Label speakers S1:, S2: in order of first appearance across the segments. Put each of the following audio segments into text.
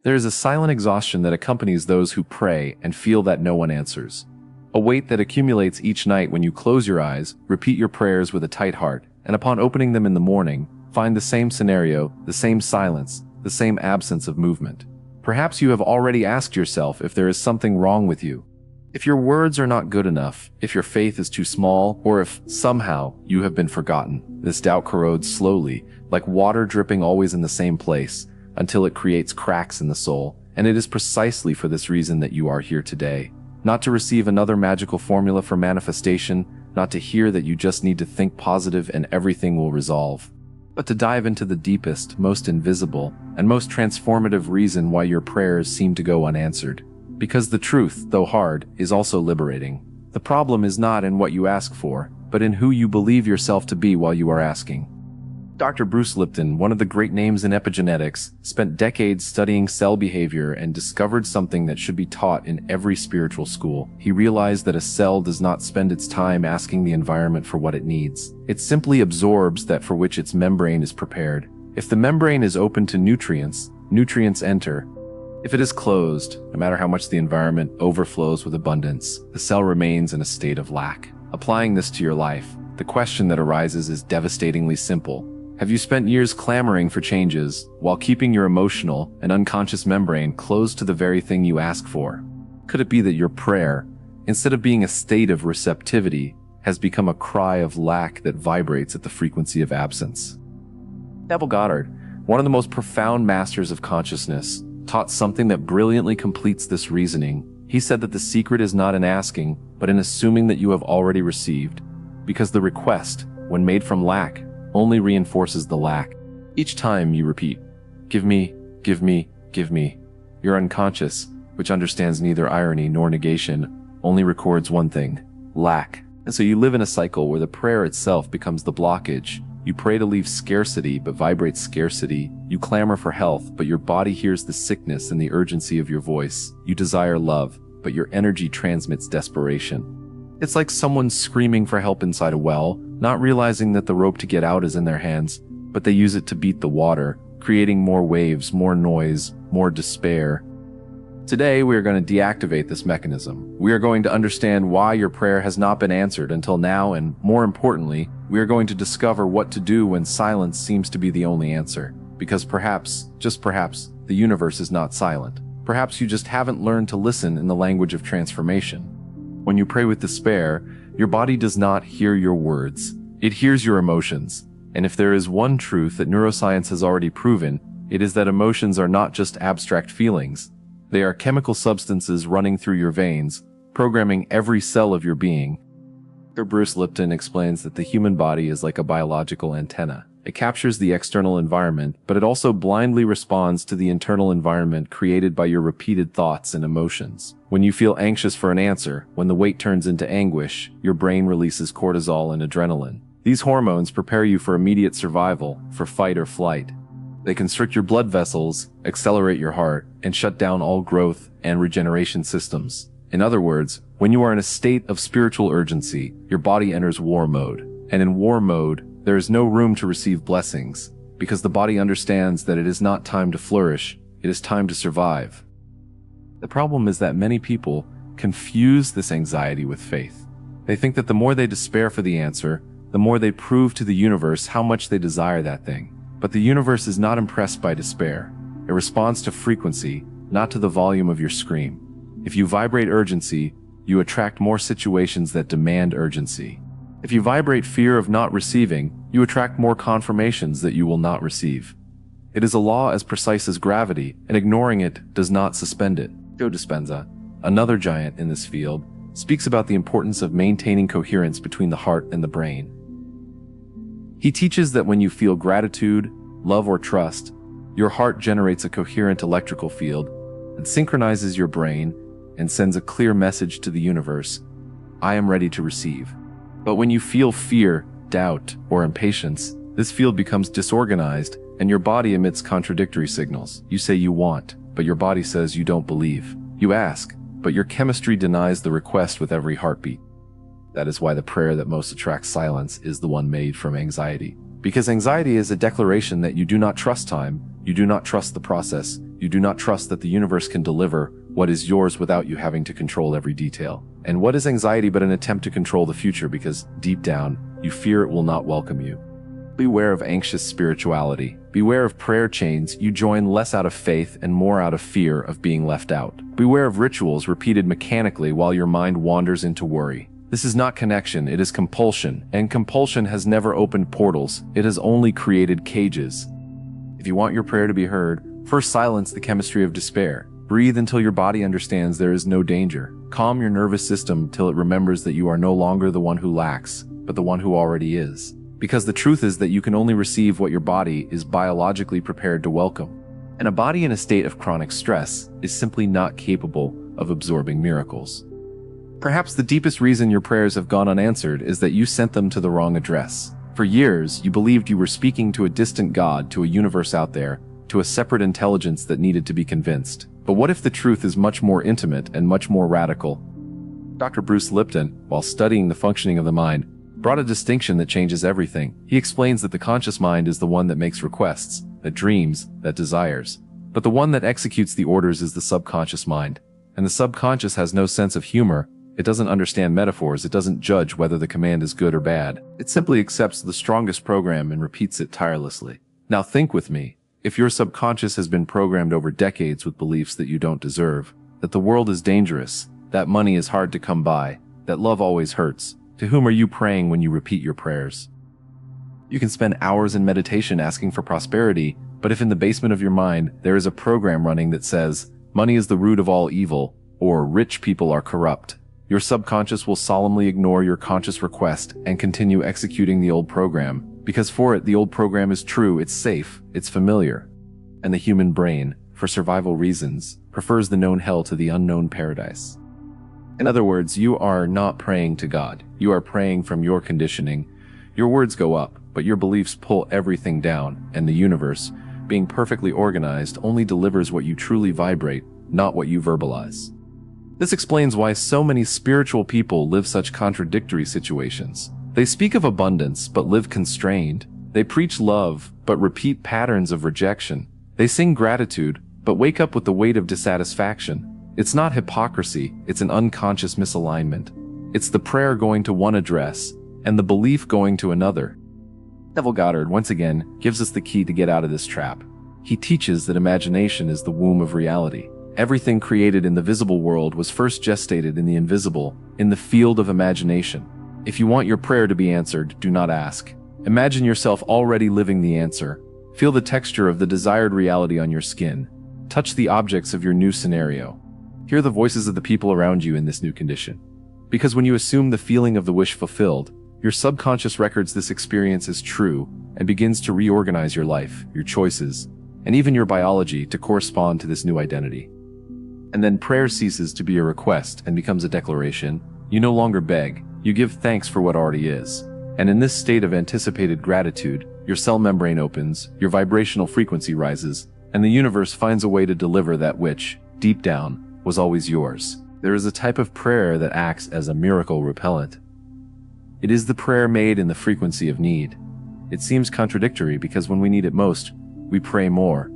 S1: There is a silent exhaustion that accompanies those who pray and feel that no one answers. A weight that accumulates each night when you close your eyes, repeat your prayers with a tight heart, and upon opening them in the morning, find the same scenario, the same silence, the same absence of movement. Perhaps you have already asked yourself if there is something wrong with you. If your words are not good enough, if your faith is too small, or if, somehow, you have been forgotten. This doubt corrodes slowly, like water dripping always in the same place, until it creates cracks in the soul, and it is precisely for this reason that you are here today. Not to receive another magical formula for manifestation, not to hear that you just need to think positive and everything will resolve, but to dive into the deepest, most invisible, and most transformative reason why your prayers seem to go unanswered. Because the truth, though hard, is also liberating. The problem is not in what you ask for, but in who you believe yourself to be while you are asking. Dr. Bruce Lipton, one of the great names in epigenetics, spent decades studying cell behavior and discovered something that should be taught in every spiritual school. He realized that a cell does not spend its time asking the environment for what it needs. It simply absorbs that for which its membrane is prepared. If the membrane is open to nutrients, nutrients enter. If it is closed, no matter how much the environment overflows with abundance, the cell remains in a state of lack. Applying this to your life, the question that arises is devastatingly simple. Have you spent years clamoring for changes, while keeping your emotional and unconscious membrane closed to the very thing you ask for? Could it be that your prayer, instead of being a state of receptivity, has become a cry of lack that vibrates at the frequency of absence? Neville Goddard, one of the most profound masters of consciousness, taught something that brilliantly completes this reasoning. He said that the secret is not in asking, but in assuming that you have already received, because the request, when made from lack, only reinforces the lack. Each time you repeat, "Give me, give me, give me," your unconscious, which understands neither irony nor negation, only records one thing: lack. And so you live in a cycle where the prayer itself becomes the blockage. You pray to leave scarcity, but vibrate scarcity. You clamor for health, but your body hears the sickness and the urgency of your voice. You desire love, but your energy transmits desperation. It's like someone screaming for help inside a well, not realizing that the rope to get out is in their hands, but they use it to beat the water, creating more waves, more noise, more despair. Today, we are going to deactivate this mechanism. We are going to understand why your prayer has not been answered until now, and more importantly, we are going to discover what to do when silence seems to be the only answer. Because perhaps, just perhaps, the universe is not silent. Perhaps you just haven't learned to listen in the language of transformation. When you pray with despair, your body does not hear your words. It hears your emotions. And if there is one truth that neuroscience has already proven, it is that emotions are not just abstract feelings. They are chemical substances running through your veins, programming every cell of your being. Dr. Bruce Lipton explains that the human body is like a biological antenna. It captures the external environment, but it also blindly responds to the internal environment created by your repeated thoughts and emotions. When you feel anxious for an answer, when the wait turns into anguish, your brain releases cortisol and adrenaline. These hormones prepare you for immediate survival, for fight or flight. They constrict your blood vessels, accelerate your heart, and shut down all growth and regeneration systems. In other words, when you are in a state of spiritual urgency, your body enters war mode. And in war mode, there is no room to receive blessings, because the body understands that it is not time to flourish, it is time to survive. The problem is that many people confuse this anxiety with faith. They think that the more they despair for the answer, the more they prove to the universe how much they desire that thing. But the universe is not impressed by despair. It responds to frequency, not to the volume of your scream. If you vibrate urgency, you attract more situations that demand urgency. If you vibrate fear of not receiving, you attract more confirmations that you will not receive. It is a law as precise as gravity, and ignoring it does not suspend it. Joe Dispenza, another giant in this field, speaks about the importance of maintaining coherence between the heart and the brain. He teaches that when you feel gratitude, love, or trust, your heart generates a coherent electrical field that synchronizes your brain and sends a clear message to the universe: I am ready to receive. But when you feel fear, doubt, or impatience, this field becomes disorganized and your body emits contradictory signals. You say you want, but your body says you don't believe. You ask, but your chemistry denies the request with every heartbeat. That is why the prayer that most attracts silence is the one made from anxiety. Because anxiety is a declaration that you do not trust time, you do not trust the process, You do not trust that the universe can deliver what is yours without you having to control every detail. And what is anxiety but an attempt to control the future because, deep down, you fear it will not welcome you? Beware of anxious spirituality. Beware of prayer chains you join less out of faith and more out of fear of being left out. Beware of rituals repeated mechanically while your mind wanders into worry. This is not connection, it is compulsion, and compulsion has never opened portals, it has only created cages. If you want your prayer to be heard, first silence the chemistry of despair. Breathe until your body understands there is no danger. Calm your nervous system till it remembers that you are no longer the one who lacks, but the one who already is. Because the truth is that you can only receive what your body is biologically prepared to welcome. And a body in a state of chronic stress is simply not capable of absorbing miracles. Perhaps the deepest reason your prayers have gone unanswered is that you sent them to the wrong address. For years, you believed you were speaking to a distant God, to a universe out there, to a separate intelligence that needed to be convinced. But what if the truth is much more intimate and much more radical? Dr. Bruce Lipton, while studying the functioning of the mind, brought a distinction that changes everything. He explains that the conscious mind is the one that makes requests, that dreams, that desires. But the one that executes the orders is the subconscious mind. And the subconscious has no sense of humor. It doesn't understand metaphors. It doesn't judge whether the command is good or bad. It simply accepts the strongest program and repeats it tirelessly. Now think with me. If your subconscious has been programmed over decades with beliefs that you don't deserve, that the world is dangerous, that money is hard to come by, that love always hurts, to whom are you praying when you repeat your prayers? You can spend hours in meditation asking for prosperity, but if in the basement of your mind there is a program running that says, money is the root of all evil, or rich people are corrupt, your subconscious will solemnly ignore your conscious request and continue executing the old program, because for it the old program is true, it's safe, it's familiar. And the human brain, for survival reasons, prefers the known hell to the unknown paradise. In other words, you are not praying to God. You are praying from your conditioning. Your words go up, but your beliefs pull everything down, and the universe, being perfectly organized, only delivers what you truly vibrate, not what you verbalize. This explains why so many spiritual people live such contradictory situations. They speak of abundance, but live constrained. They preach love, but repeat patterns of rejection. They sing gratitude, but wake up with the weight of dissatisfaction. It's not hypocrisy, it's an unconscious misalignment. It's the prayer going to one address, and the belief going to another. Neville Goddard, once again, gives us the key to get out of this trap. He teaches that imagination is the womb of reality. Everything created in the visible world was first gestated in the invisible, in the field of imagination. If you want your prayer to be answered, do not ask. Imagine yourself already living the answer. Feel the texture of the desired reality on your skin. Touch the objects of your new scenario. Hear the voices of the people around you in this new condition. Because when you assume the feeling of the wish fulfilled, your subconscious records this experience as true and begins to reorganize your life, your choices, and even your biology to correspond to this new identity. And then prayer ceases to be a request and becomes a declaration. You no longer beg, you give thanks for what already is. And in this state of anticipated gratitude, your cell membrane opens, your vibrational frequency rises, and the universe finds a way to deliver that which, deep down, was always yours. There is a type of prayer that acts as a miracle repellent. It is the prayer made in the frequency of need. It seems contradictory because when we need it most, we pray more.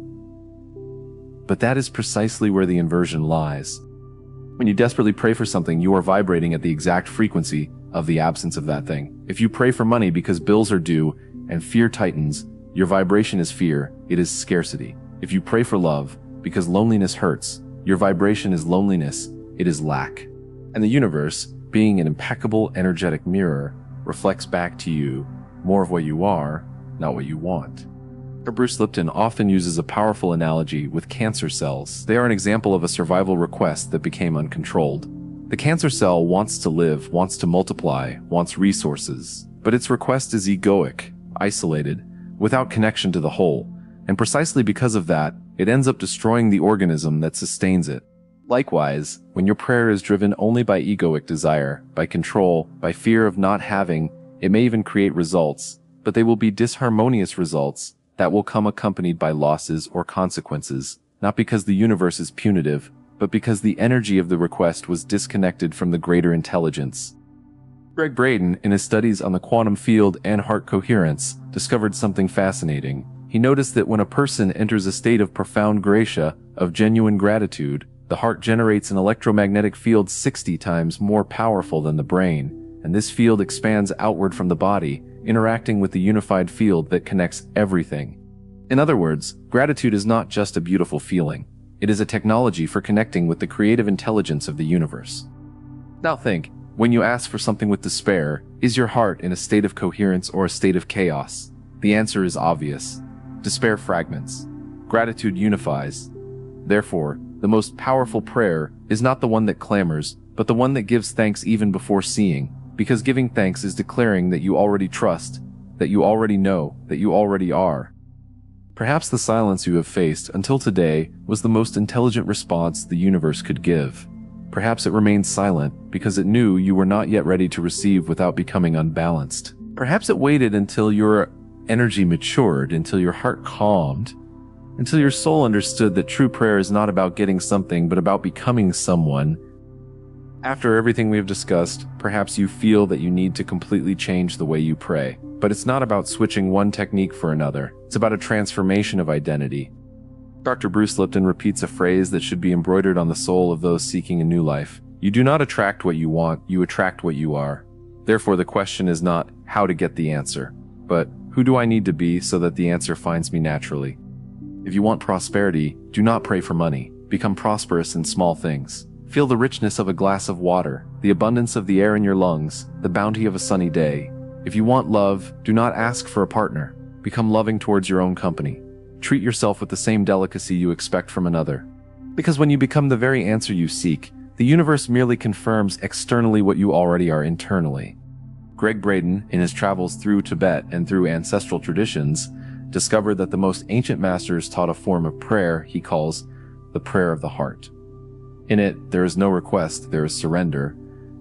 S1: But that is precisely where the inversion lies. When you desperately pray for something, you are vibrating at the exact frequency of the absence of that thing. If you pray for money because bills are due and fear tightens, your vibration is fear, it is scarcity. If you pray for love because loneliness hurts, your vibration is loneliness, it is lack. And the universe, being an impeccable energetic mirror, reflects back to you more of what you are, not what you want. Bruce Lipton often uses a powerful analogy with cancer cells. They are an example of a survival request that became uncontrolled. The cancer cell wants to live, wants to multiply, wants resources, but its request is egoic, isolated, without connection to the whole, and precisely because of that, it ends up destroying the organism that sustains it. Likewise, when your prayer is driven only by egoic desire, by control, by fear of not having, it may even create results, but they will be disharmonious results that will come accompanied by losses or consequences, not because the universe is punitive, but because the energy of the request was disconnected from the greater intelligence. Gregg Braden, in his studies on the quantum field and heart coherence, discovered something fascinating. He noticed that when a person enters a state of profound gratia, of genuine gratitude, the heart generates an electromagnetic field 60 times more powerful than the brain, and this field expands outward from the body, interacting with the unified field that connects everything. In other words, gratitude is not just a beautiful feeling. It is a technology for connecting with the creative intelligence of the universe. Now think, when you ask for something with despair, is your heart in a state of coherence or a state of chaos? The answer is obvious. Despair fragments. Gratitude unifies. Therefore, the most powerful prayer is not the one that clamors, but the one that gives thanks even before seeing, because giving thanks is declaring that you already trust, that you already know, that you already are. Perhaps the silence you have faced until today was the most intelligent response the universe could give. Perhaps it remained silent because it knew you were not yet ready to receive without becoming unbalanced. Perhaps it waited until your energy matured, until your heart calmed, until your soul understood that true prayer is not about getting something, but about becoming someone. After everything we have discussed, perhaps you feel that you need to completely change the way you pray. But it's not about switching one technique for another. It's about a transformation of identity. Dr. Bruce Lipton repeats a phrase that should be embroidered on the soul of those seeking a new life. You do not attract what you want, you attract what you are. Therefore, the question is not how to get the answer, but who do I need to be so that the answer finds me naturally? If you want prosperity, do not pray for money. Become prosperous in small things. Feel the richness of a glass of water, the abundance of the air in your lungs, the bounty of a sunny day. If you want love, do not ask for a partner. Become loving towards your own company. Treat yourself with the same delicacy you expect from another. Because when you become the very answer you seek, the universe merely confirms externally what you already are internally. Gregg Braden, in his travels through Tibet and through ancestral traditions, discovered that the most ancient masters taught a form of prayer he calls the prayer of the heart. In it, there is no request, there is surrender.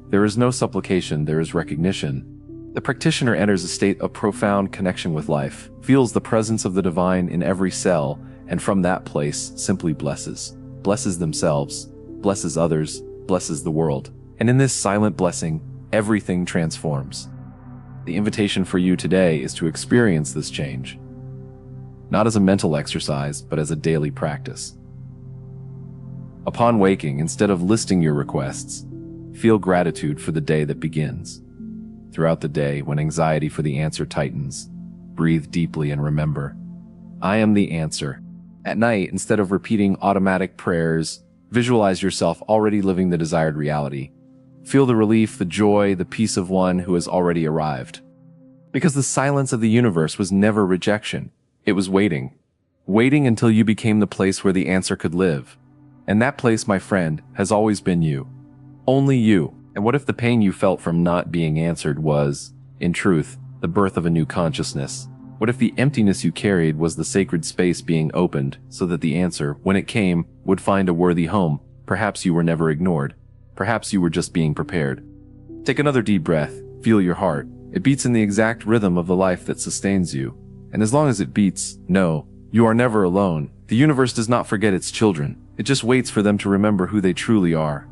S1: There is no supplication, there is recognition. The practitioner enters a state of profound connection with life, feels the presence of the divine in every cell, and from that place simply blesses. Blesses themselves, blesses others, blesses the world. And in this silent blessing, everything transforms. The invitation for you today is to experience this change, not as a mental exercise, but as a daily practice. Upon waking, instead of listing your requests, feel gratitude for the day that begins. Throughout the day, when anxiety for the answer tightens, breathe deeply and remember, I am the answer. At night, instead of repeating automatic prayers, visualize yourself already living the desired reality. Feel the relief, the joy, the peace of one who has already arrived. Because the silence of the universe was never rejection. It was waiting. Waiting until you became the place where the answer could live. And that place, my friend, has always been you. Only you. And what if the pain you felt from not being answered was, in truth, the birth of a new consciousness? What if the emptiness you carried was the sacred space being opened so that the answer, when it came, would find a worthy home? Perhaps you were never ignored. Perhaps you were just being prepared. Take another deep breath. Feel your heart. It beats in the exact rhythm of the life that sustains you. And as long as it beats, know, you are never alone. The universe does not forget its children. It just waits for them to remember who they truly are.